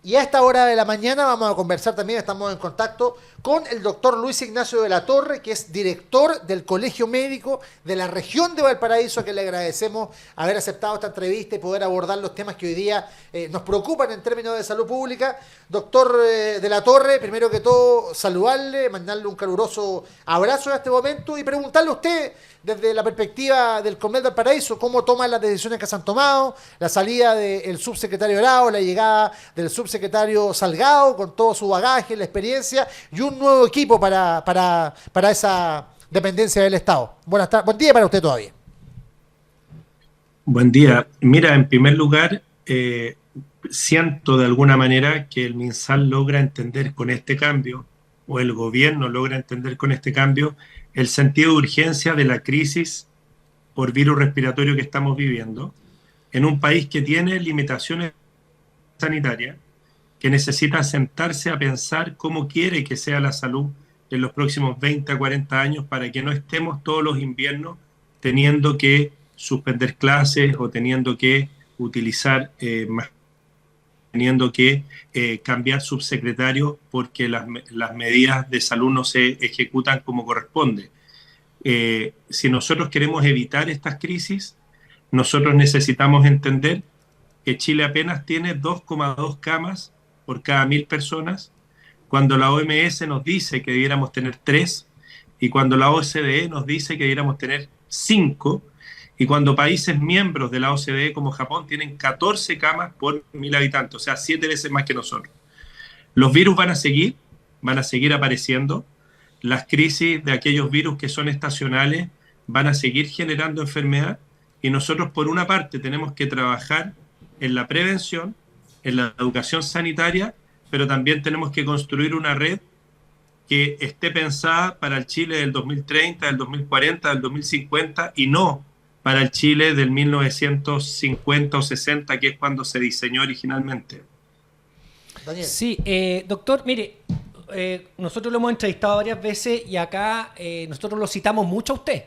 Y a esta hora de la mañana vamos a conversar también, estamos en contacto con el doctor Luis Ignacio de la Torre, que es director del Colegio Médico de la región de Valparaíso, que le agradecemos haber aceptado esta entrevista y poder abordar los temas que hoy día nos preocupan en términos de salud pública. Doctor de la Torre, primero que todo, saludarle, mandarle un caluroso abrazo en este momento y preguntarle a usted, desde la perspectiva del CONMED Valparaíso, cómo toma las decisiones que se han tomado, la salida del subsecretario Arao, la llegada del subsecretario Salgado, con todo su bagaje, la experiencia, y un nuevo equipo para esa dependencia del Estado. Buen día para usted todavía. Buen día. Mira, en primer lugar, siento de alguna manera que el MinSal logra entender con este cambio, o el gobierno logra entender con este cambio, el sentido de urgencia de la crisis por virus respiratorio que estamos viviendo, en un país que tiene limitaciones sanitarias, que necesita sentarse a pensar cómo quiere que sea la salud en los próximos 20 a 40 años para que no estemos todos los inviernos teniendo que suspender clases o teniendo que utilizar teniendo que cambiar subsecretarios porque las medidas de salud no se ejecutan como corresponde. Si nosotros queremos evitar estas crisis, nosotros necesitamos entender que Chile apenas tiene 2,2 camas por cada 1.000 personas, cuando la OMS nos dice que debiéramos tener 3, y cuando la OCDE nos dice que debiéramos tener 5, y cuando países miembros de la OCDE como Japón tienen 14 camas por 1.000 habitantes, o sea, 7 veces más que nosotros. Los virus van a seguir apareciendo. Las crisis de aquellos virus que son estacionales van a seguir generando enfermedad, y nosotros por una parte tenemos que trabajar en la prevención, en la educación sanitaria, pero también tenemos que construir una red que esté pensada para el Chile del 2030, del 2040, del 2050, y no para el Chile del 1950 o 60, que es cuando se diseñó originalmente. Daniel. Sí, doctor, mire, nosotros lo hemos entrevistado varias veces y acá nosotros lo citamos mucho a usted,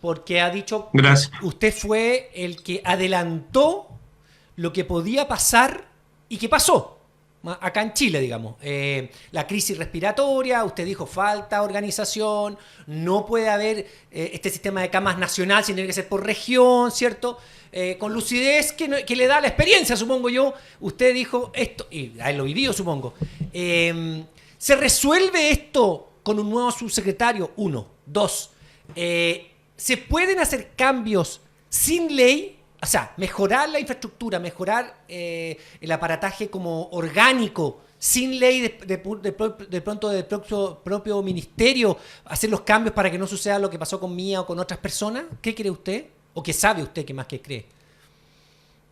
porque ha dicho Gracias. que usted fue el que adelantó lo que podía pasar y que pasó acá en Chile, digamos. La crisis respiratoria, usted dijo, falta organización, no puede haber este sistema de camas nacional, sino tiene que ser por región, ¿cierto? Con lucidez que le da la experiencia, supongo yo. Usted dijo esto, y lo vivido, supongo. ¿Se resuelve esto con un nuevo subsecretario? 1. 2. ¿Se pueden hacer cambios sin ley? O sea, mejorar la infraestructura, mejorar el aparataje como orgánico, sin ley de pronto del propio ministerio, hacer los cambios para que no suceda lo que pasó con Mía o con otras personas. ¿Qué cree usted? ¿O qué sabe usted que más que cree?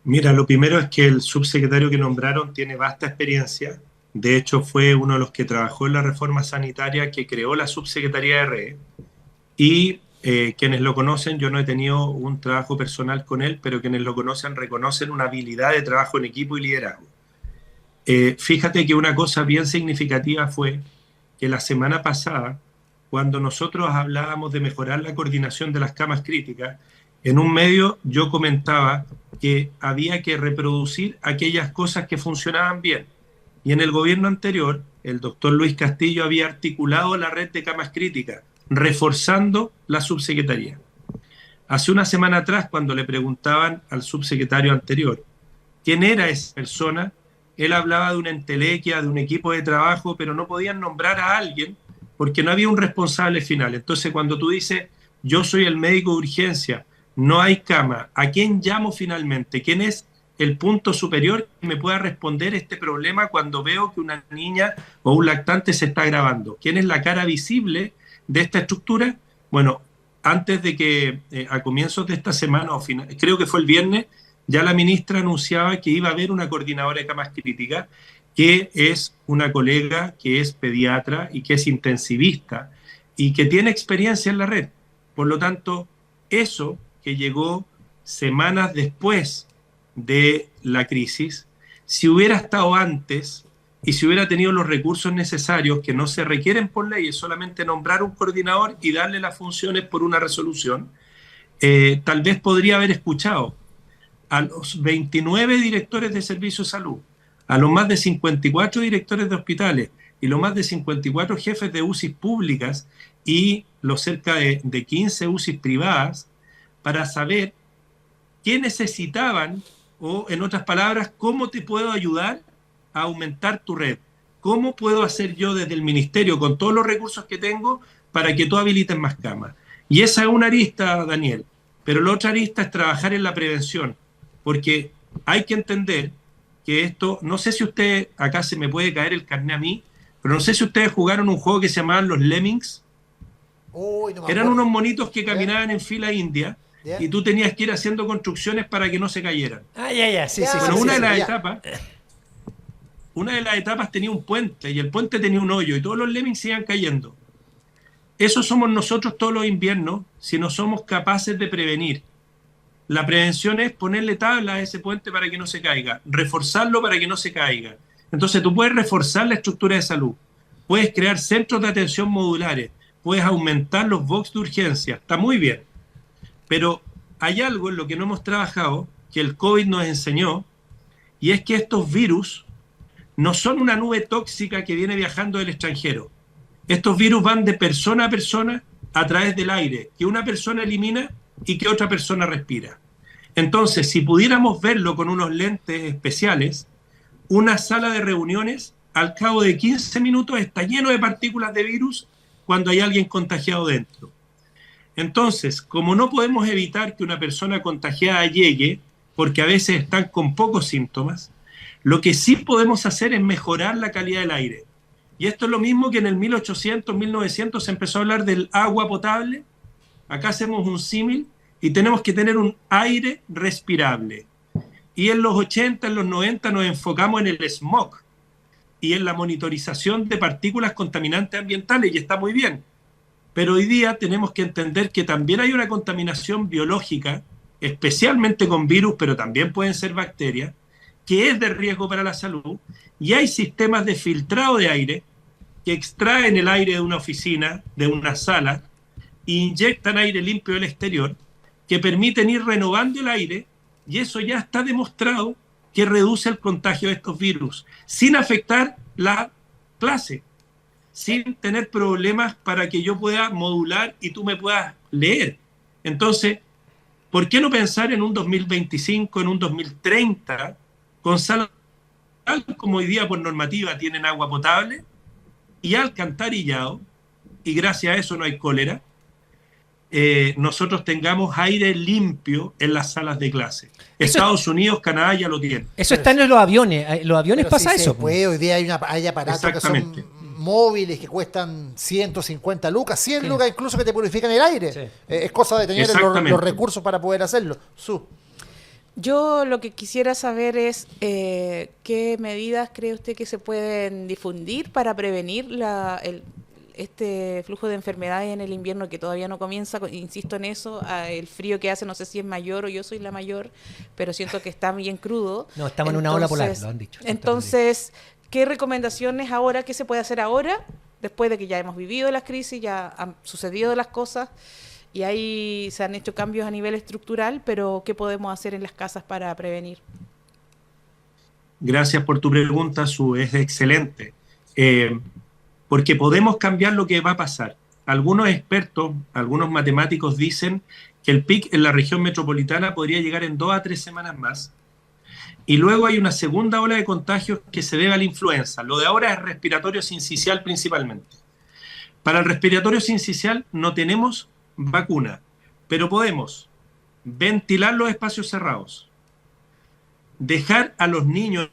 Mira, lo primero es que el subsecretario que nombraron tiene vasta experiencia. De hecho, fue uno de los que trabajó en la reforma sanitaria que creó la subsecretaría de RE. Y quienes lo conocen, yo no he tenido un trabajo personal con él, pero quienes lo conocen reconocen una habilidad de trabajo en equipo y liderazgo. Fíjate que una cosa bien significativa fue que la semana pasada, cuando nosotros hablábamos de mejorar la coordinación de las camas críticas, en un medio yo comentaba que había que reproducir aquellas cosas que funcionaban bien. Y en el gobierno anterior, el doctor Luis Castillo había articulado la red de camas críticas, reforzando la subsecretaría. Hace una semana atrás, cuando le preguntaban al subsecretario anterior quién era esa persona, él hablaba de una entelequia, de un equipo de trabajo, pero no podían nombrar a alguien porque no había un responsable final. Entonces, cuando tú dices, yo soy el médico de urgencia, no hay cama, ¿a quién llamo finalmente? ¿Quién es el punto superior que me pueda responder este problema cuando veo que una niña o un lactante se está agravando? ¿Quién es la cara visible de esta estructura? Bueno, antes de que a comienzos de esta semana, o creo que fue el viernes, ya la ministra anunciaba que iba a haber una coordinadora de camas críticas, que es una colega que es pediatra y que es intensivista y que tiene experiencia en la red. Por lo tanto, eso que llegó semanas después de la crisis, si hubiera estado antes y si hubiera tenido los recursos necesarios que no se requieren por ley, es solamente nombrar un coordinador y darle las funciones por una resolución, tal vez podría haber escuchado a los 29 directores de servicio de salud, a los más de 54 directores de hospitales y los más de 54 jefes de UCI públicas y los cerca de 15 UCI privadas para saber qué necesitaban o, en otras palabras, cómo te puedo ayudar a aumentar tu red. ¿Cómo puedo hacer yo desde el ministerio, con todos los recursos que tengo, para que tú habilites más camas? Y esa es una arista, Daniel. Pero la otra arista es trabajar en la prevención, porque hay que entender que esto, no sé si usted, acá se me puede caer el carné a mí, pero no sé si ustedes jugaron un juego que se llamaban los Lemmings. Uy, no me Eran acuerdo. unos monitos que caminaban en fila india ¿Ya? y tú tenías que ir haciendo construcciones para que no se cayeran. Ah, ya, sí, Ya, sí. Bueno, sí, una sí, de sí. las etapas tenía un puente y el puente tenía un hoyo y todos los lemmings se iban cayendo. Eso somos nosotros todos los inviernos si no somos capaces de prevenir. La prevención es ponerle tablas a ese puente para que no se caiga, reforzarlo para que no se caiga. Entonces tú puedes reforzar la estructura de salud, puedes crear centros de atención modulares, puedes aumentar los box de urgencia, está muy bien. Pero hay algo en lo que no hemos trabajado, que el COVID nos enseñó, y es que estos virus no son una nube tóxica que viene viajando del extranjero. Estos virus van de persona a persona a través del aire, que una persona elimina y que otra persona respira. Entonces, si pudiéramos verlo con unos lentes especiales, una sala de reuniones, al cabo de 15 minutos, está lleno de partículas de virus cuando hay alguien contagiado dentro. Entonces, como no podemos evitar que una persona contagiada llegue, porque a veces están con pocos síntomas, lo que sí podemos hacer es mejorar la calidad del aire. Y esto es lo mismo que en el 1800, 1900 se empezó a hablar del agua potable. Acá hacemos un símil y tenemos que tener un aire respirable. Y en los 80, en los 90 nos enfocamos en el smog y en la monitorización de partículas contaminantes ambientales, y está muy bien. Pero hoy día tenemos que entender que también hay una contaminación biológica, especialmente con virus, pero también pueden ser bacterias, que es de riesgo para la salud, y hay sistemas de filtrado de aire que extraen el aire de una oficina, de una sala, e inyectan aire limpio del exterior, que permiten ir renovando el aire, y eso ya está demostrado que reduce el contagio de estos virus, sin afectar la clase, sin tener problemas para que yo pueda modular y tú me puedas leer. Entonces, ¿por qué no pensar en un 2025, en un 2030, con salas como hoy día por normativa tienen agua potable y alcantarillado, y gracias a eso no hay cólera, nosotros tengamos aire limpio en las salas de clase? Estados Unidos, Canadá ya lo tienen. Eso está en los aviones. En los aviones Pero pasa sí se eso. puede. Hoy día hay aparatos que Exactamente. son móviles que cuestan 150 lucas, 100 Sí. lucas incluso, que te purifican el aire. Sí. Es cosa de tener Exactamente. los recursos para poder hacerlo. Yo lo que quisiera saber es qué medidas cree usted que se pueden difundir para prevenir este flujo de enfermedades en el invierno que todavía no comienza. Insisto en eso, el frío que hace, no sé si es mayor o yo soy la mayor, pero siento que está bien crudo. No, estamos en una ola polar, lo han dicho. Entonces, ¿qué recomendaciones ahora, qué se puede hacer ahora, después de que ya hemos vivido las crisis, ya han sucedido las cosas, y ahí se han hecho cambios a nivel estructural, pero qué podemos hacer en las casas para prevenir? Gracias por tu pregunta, Su, es excelente. Porque podemos cambiar lo que va a pasar. Algunos expertos, algunos matemáticos dicen que el pic en la región metropolitana podría llegar en 2 a 3 semanas más. Y luego hay una segunda ola de contagios que se debe a la influenza. Lo de ahora es respiratorio sincicial principalmente. Para el respiratorio sincicial no tenemos vacuna, pero podemos ventilar los espacios cerrados, dejar a los niños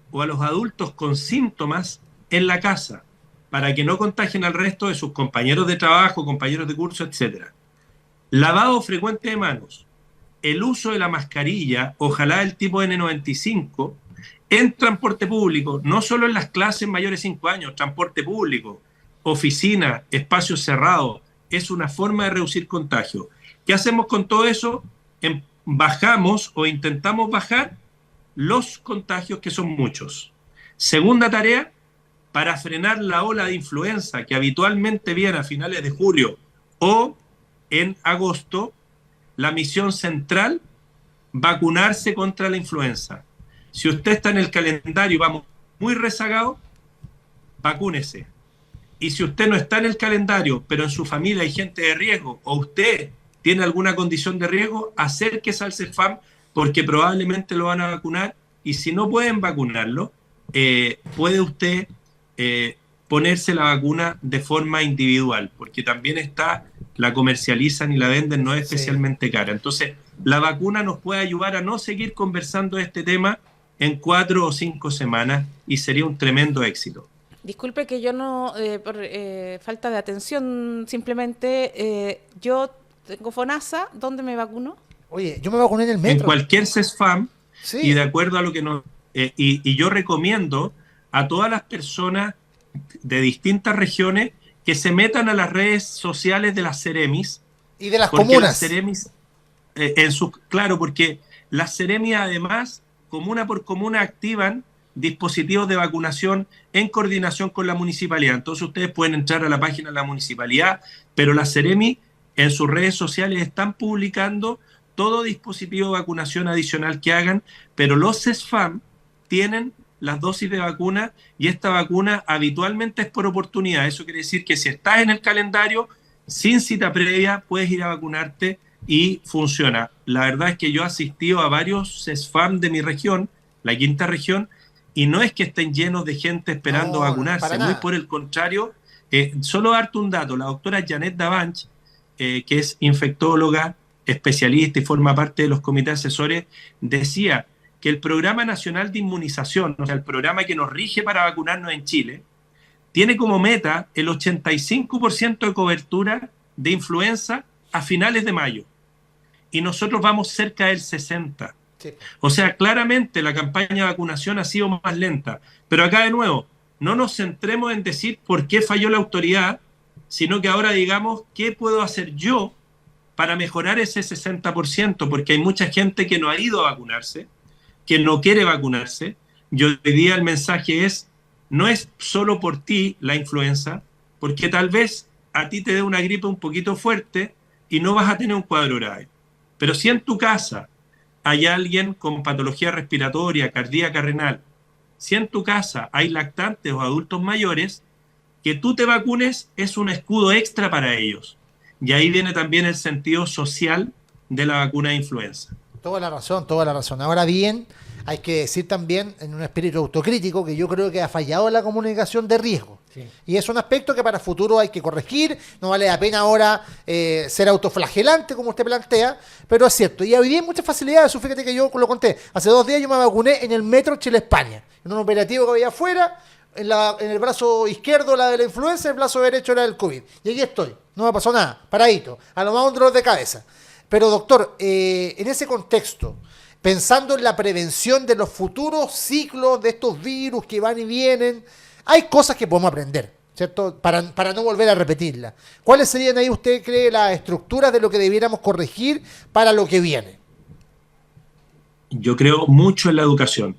o a los adultos con síntomas en la casa para que no contagien al resto de sus compañeros de trabajo, compañeros de curso, etc. Lavado frecuente de manos, el uso de la mascarilla, ojalá el tipo N95, en transporte público, no solo en las clases mayores de 5 años, transporte público, oficina, espacios cerrados, es una forma de reducir contagio. ¿Qué hacemos con todo eso? Bajamos o intentamos bajar los contagios, que son muchos. Segunda tarea, para frenar la ola de influenza que habitualmente viene a finales de julio o en agosto, la misión central, vacunarse contra la influenza. Si usted está en el calendario y vamos muy rezagado, vacúnese. Y si usted no está en el calendario, pero en su familia hay gente de riesgo, o usted tiene alguna condición de riesgo, acérquese al CESFAM porque probablemente lo van a vacunar. Y si no pueden vacunarlo, puede usted ponerse la vacuna de forma individual, porque también la comercializan y la venden, no es especialmente cara. Entonces, la vacuna nos puede ayudar a no seguir conversando de este tema en 4 o 5 semanas y sería un tremendo éxito. Disculpe que yo no, por falta de atención, simplemente yo tengo FONASA, ¿dónde me vacuno? Oye, yo me vacuné en el metro. En cualquier CESFAM, Sí. y de acuerdo a lo que nos... y yo recomiendo a todas las personas de distintas regiones que se metan a las redes sociales de las Ceremis. Y de las porque comunas. Las Ceremis, claro, porque las Ceremis además, comuna por comuna, activan dispositivos de vacunación en coordinación con la municipalidad. Entonces ustedes pueden entrar a la página de la municipalidad, pero las Ceremis en sus redes sociales están publicando todo dispositivo de vacunación adicional que hagan, pero los CESFAM tienen las dosis de vacuna y esta vacuna habitualmente es por oportunidad. Eso quiere decir que si estás en el calendario, sin cita previa, puedes ir a vacunarte y funciona. La verdad es que yo he asistido a varios CESFAM de mi región, la quinta región, y no es que estén llenos de gente esperando vacunarse, muy por el contrario. Solo darte un dato, la doctora Janet Davanch, que es infectóloga, especialista y forma parte de los comités asesores, decía que el Programa Nacional de Inmunización, o sea, el programa que nos rige para vacunarnos en Chile, tiene como meta el 85% de cobertura de influenza a finales de mayo. Y nosotros vamos cerca del 60%. Sí. O sea, claramente la campaña de vacunación ha sido más lenta. Pero acá de nuevo, no nos centremos en decir por qué falló la autoridad, sino que ahora digamos qué puedo hacer yo para mejorar ese 60%, porque hay mucha gente que no ha ido a vacunarse, que no quiere vacunarse. Yo hoy día el mensaje es, no es solo por ti la influenza, porque tal vez a ti te dé una gripe un poquito fuerte y no vas a tener un cuadro grave. Pero si en tu casa hay alguien con patología respiratoria, cardíaca, renal, si en tu casa hay lactantes o adultos mayores, que tú te vacunes es un escudo extra para ellos. Y ahí viene también el sentido social de la vacuna de influenza. Toda la razón, toda la razón. Ahora bien, hay que decir también, en un espíritu autocrítico, que yo creo que ha fallado la comunicación de riesgo. Sí. Y es un aspecto que para futuro hay que corregir. No vale la pena ahora ser autoflagelante, como usted plantea, pero es cierto. Y hoy día hay muchas facilidades. Fíjate que yo lo conté. Hace 2 días yo me vacuné en el metro Chile-España, en un operativo que había afuera. En el brazo izquierdo la de la influenza, el brazo derecho la del COVID. Y aquí estoy, no me pasó nada, paradito, a lo más un dolor de cabeza. Pero doctor, en ese contexto, pensando en la prevención de los futuros ciclos de estos virus que van y vienen, hay cosas que podemos aprender, ¿cierto? Para no volver a repetirlas. ¿Cuáles serían ahí, usted cree, las estructuras de lo que debiéramos corregir para lo que viene? Yo creo mucho en la educación.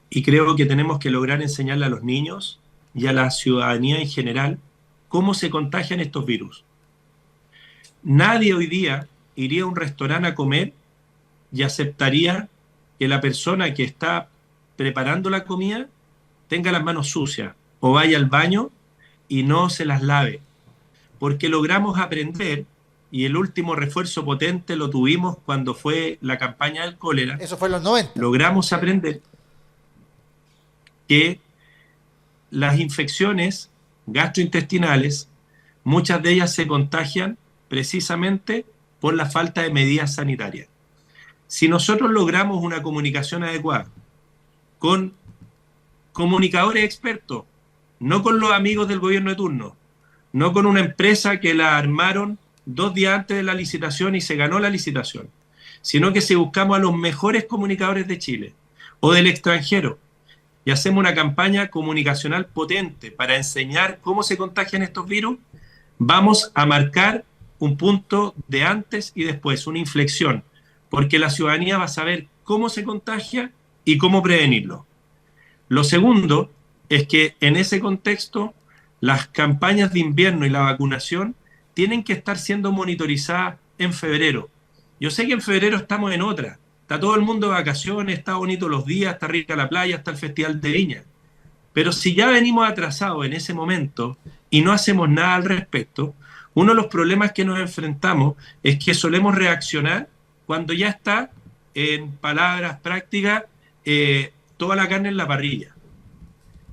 Y creo que tenemos que lograr enseñarle a los niños y a la ciudadanía en general cómo se contagian estos virus. Nadie hoy día iría a un restaurante a comer y aceptaría que la persona que está preparando la comida tenga las manos sucias o vaya al baño y no se las lave. Porque logramos aprender, y el último refuerzo potente lo tuvimos cuando fue la campaña del cólera. Eso fue en los 90. Logramos aprender que las infecciones gastrointestinales, muchas de ellas se contagian precisamente por la falta de medidas sanitarias. Si nosotros logramos una comunicación adecuada con comunicadores expertos, no con los amigos del gobierno de turno, no con una empresa que la armaron 2 días antes de la licitación y se ganó la licitación, sino que si buscamos a los mejores comunicadores de Chile o del extranjero, y hacemos una campaña comunicacional potente para enseñar cómo se contagian estos virus, vamos a marcar un punto de antes y después, una inflexión, porque la ciudadanía va a saber cómo se contagia y cómo prevenirlo. Lo segundo es que en ese contexto, las campañas de invierno y la vacunación tienen que estar siendo monitorizadas en febrero. Yo sé que en febrero estamos en otra, Está todo el mundo de vacaciones, está bonito los días, está rica la playa, está el Festival de Viña. Pero si ya venimos atrasados en ese momento y no hacemos nada al respecto, uno de los problemas que nos enfrentamos es que solemos reaccionar cuando ya está, en palabras prácticas, toda la carne en la parrilla.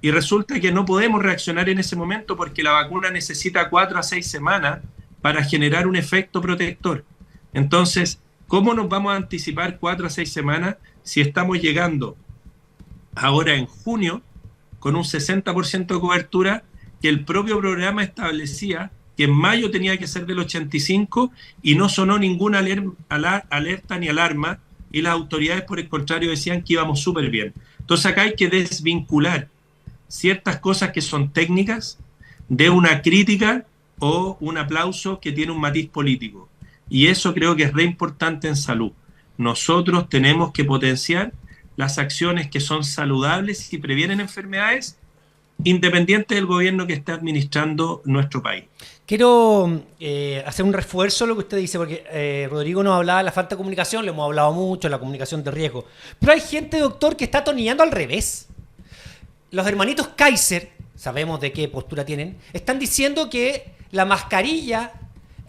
Y resulta que no podemos reaccionar en ese momento porque la vacuna necesita 4 a 6 semanas para generar un efecto protector. Entonces, ¿cómo nos vamos a anticipar 4 a 6 semanas si estamos llegando ahora en junio con un 60% de cobertura que el propio programa establecía que en mayo tenía que ser del 85 y no sonó ninguna alerta ni alarma y las autoridades por el contrario decían que íbamos súper bien? Entonces acá hay que desvincular ciertas cosas que son técnicas de una crítica o un aplauso que tiene un matiz político. Y eso creo que es re importante en salud. Nosotros tenemos que potenciar las acciones que son saludables y previenen enfermedades, independiente del gobierno que esté administrando nuestro país. Quiero hacer un refuerzo a lo que usted dice, porque Rodrigo nos hablaba de la falta de comunicación, le hemos hablado mucho de la comunicación de riesgo. Pero hay gente, doctor, que está atornillando al revés. Los hermanitos Kaiser, sabemos de qué postura tienen, están diciendo que la mascarilla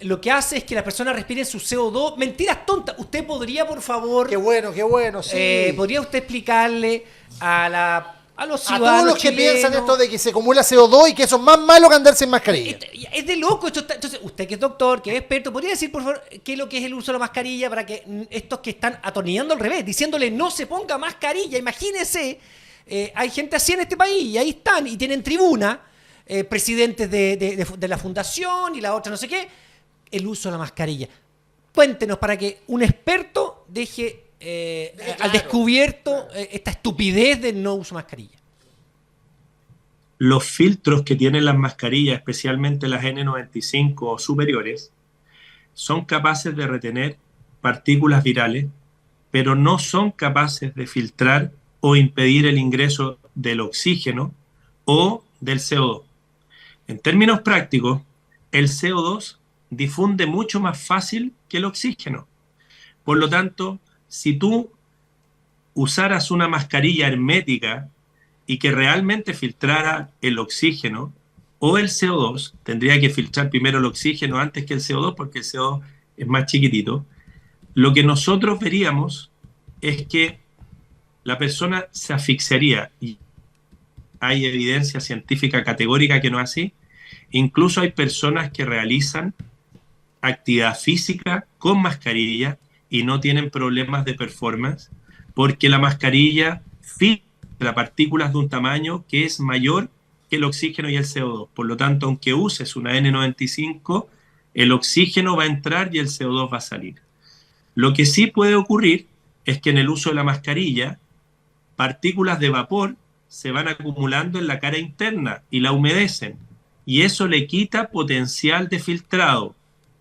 lo que hace es que la persona respire su CO2. Mentiras tontas. ¿Usted podría, por favor... Qué bueno, sí. ¿Podría usted explicarle a los ciudadanos a todos los que chilenos, piensan esto de que se acumula CO2 y que eso es más malo que andar sin mascarilla? Es de loco esto. Entonces, usted que es doctor, que es experto, ¿podría decir, por favor, qué es lo que es el uso de la mascarilla para que estos que están atornillando al revés, diciéndole no se ponga mascarilla? Imagínese, hay gente así en este país y ahí están y tienen tribuna, presidentes de la fundación y la otra no sé qué, el uso de la mascarilla. Cuéntenos para que un experto deje al descubierto esta estupidez del no uso de mascarilla. Los filtros que tienen las mascarillas, especialmente las N95 o superiores, son capaces de retener partículas virales, pero no son capaces de filtrar o impedir el ingreso del oxígeno o del CO2. En términos prácticos, el CO2 difunde mucho más fácil que el oxígeno. Por lo tanto, si tú usaras una mascarilla hermética y que realmente filtrara el oxígeno o el CO2, tendría que filtrar primero el oxígeno antes que el CO2 porque el CO2 es más chiquitito, lo que nosotros veríamos es que la persona se asfixiaría. Y hay evidencia científica categórica que no es así. Incluso hay personas que realizan actividad física con mascarilla y no tienen problemas de performance porque la mascarilla filtra partículas de un tamaño que es mayor que el oxígeno y el CO2. Por lo tanto, aunque uses una N95, el oxígeno va a entrar y el CO2 va a salir. Lo que sí puede ocurrir es que en el uso de la mascarilla, partículas de vapor se van acumulando en la cara interna y la humedecen. Y eso le quita potencial de filtrado.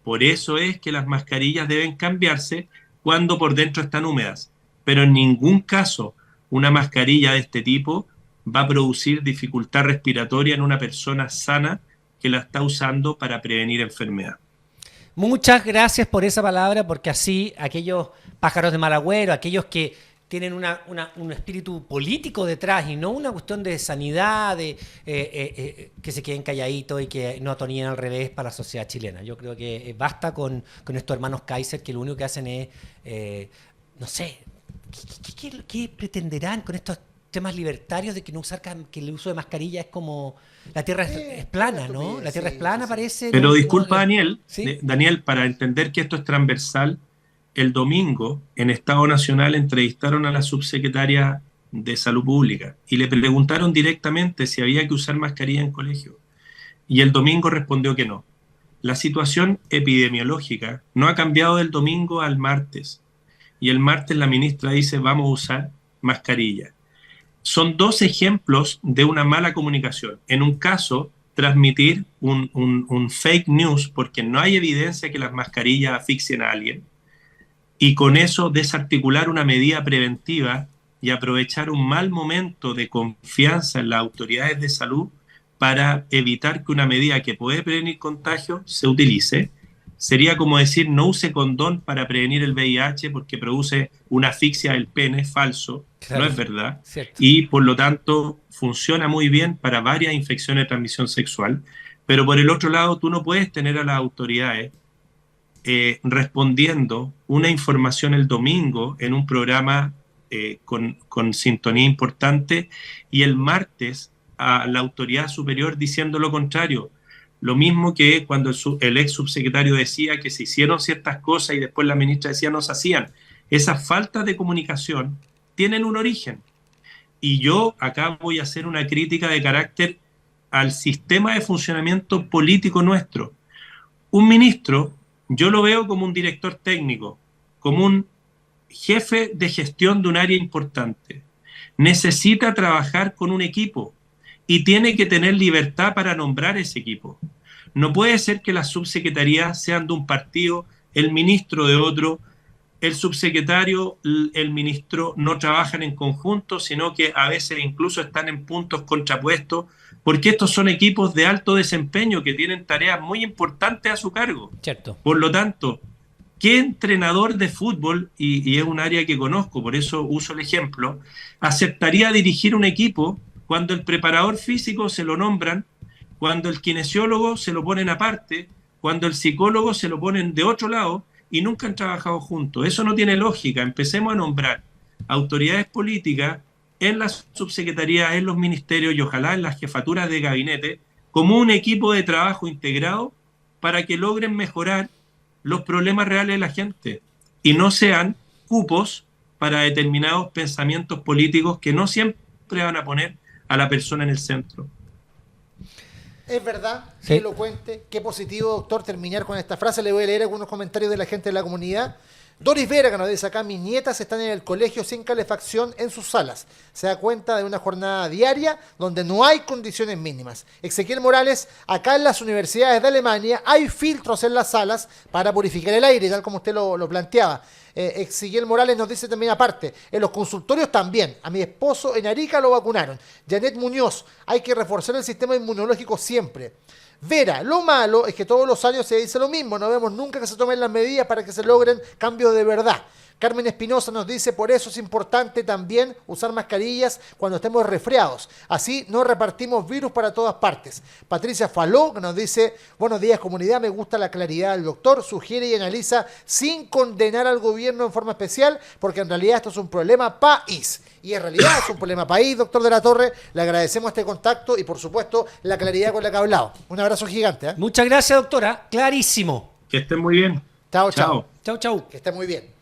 Por eso es que las mascarillas deben cambiarse cuando por dentro están húmedas. Pero en ningún caso una mascarilla de este tipo va a producir dificultad respiratoria en una persona sana que la está usando para prevenir enfermedad. Muchas gracias por esa palabra, porque así aquellos pájaros de mal agüero, aquellos que tienen un espíritu político detrás y no una cuestión de sanidad, que se queden calladitos y que no atonillen al revés para la sociedad chilena. Yo creo que basta con estos hermanos Kaiser, que lo único que hacen es, no sé, ¿qué pretenderán con estos temas libertarios de que no usar, que el uso de mascarilla es como la Tierra es plana, ¿no? La Tierra es plana, parece. Pero no, disculpa, no, Daniel, ¿sí? Daniel, para entender que esto es transversal, el domingo en Estado Nacional entrevistaron a la subsecretaria de Salud Pública y le preguntaron directamente si había que usar mascarilla en colegio. Y el domingo respondió que no. La situación epidemiológica no ha cambiado del domingo al martes. Y el martes la ministra dice vamos a usar mascarilla. Son dos ejemplos de una mala comunicación. En un caso, transmitir un fake news porque no hay evidencia que las mascarillas asfixien a alguien y con eso desarticular una medida preventiva y aprovechar un mal momento de confianza en las autoridades de salud para evitar que una medida que puede prevenir contagio se utilice. sería como decir no use condón para prevenir el VIH porque produce una asfixia del pene, falso, Claro. no es verdad. Cierto. Y por lo tanto funciona muy bien para varias infecciones de transmisión sexual, pero por el otro lado tú no puedes tener a las autoridades respondiendo una información el domingo en un programa con sintonía importante y el martes a la autoridad superior diciendo lo contrario. Lo mismo que cuando el ex subsecretario decía que se hicieron ciertas cosas y después la ministra decía no se hacían. Esas faltas de comunicación tienen un origen. Y yo acá voy a hacer una crítica de carácter al sistema de funcionamiento político nuestro. Un ministro, yo lo veo como un director técnico, como un jefe de gestión de un área importante. Necesita trabajar con un equipo y tiene que tener libertad para nombrar ese equipo. No puede ser que las subsecretarías sean de un partido, el ministro de otro, el subsecretario, el ministro no trabajan en conjunto, sino que a veces incluso están en puntos contrapuestos, porque estos son equipos de alto desempeño que tienen tareas muy importantes a su cargo. Cierto. Por lo tanto, ¿qué entrenador de fútbol, y es un área que conozco, por eso uso el ejemplo, aceptaría dirigir un equipo cuando el preparador físico se lo nombran, cuando el kinesiólogo se lo ponen aparte, cuando el psicólogo se lo ponen de otro lado y nunca han trabajado juntos? Eso no tiene lógica. Empecemos a nombrar autoridades políticas en las subsecretarías, en los ministerios y ojalá en las jefaturas de gabinete como un equipo de trabajo integrado para que logren mejorar los problemas reales de la gente y no sean cupos para determinados pensamientos políticos que no siempre van a poner a la persona en el centro. Es verdad, Sí. qué elocuente, qué positivo, doctor, terminar con esta frase. Le voy a leer algunos comentarios de la gente de la comunidad. Doris Vera, que nos dice acá, mis nietas están en el colegio sin calefacción en sus salas. Se da cuenta de una jornada diaria donde no hay condiciones mínimas. Ezequiel Morales, acá en las universidades de Alemania hay filtros en las salas para purificar el aire, tal como usted lo planteaba. Ezequiel Morales nos dice también aparte, en los consultorios también, a mi esposo en Arica lo vacunaron. Janet Muñoz, hay que reforzar el sistema inmunológico siempre. Vera, lo malo es que todos los años se dice lo mismo, no vemos nunca que se tomen las medidas para que se logren cambios de verdad. Carmen Espinosa nos dice, por eso es importante también usar mascarillas cuando estemos resfriados. Así no repartimos virus para todas partes. Patricia Faló, que nos dice, buenos días comunidad, me gusta la claridad del doctor, sugiere y analiza sin condenar al gobierno en forma especial, porque en realidad esto es un problema país. Y en realidad es un problema país, doctor de la Torre. Le agradecemos este contacto y por supuesto la claridad con la que ha hablado. Un abrazo gigante. Muchas gracias, doctora. Clarísimo. Que estén muy bien. Chao, chao. Chau, chau. Que esté muy bien.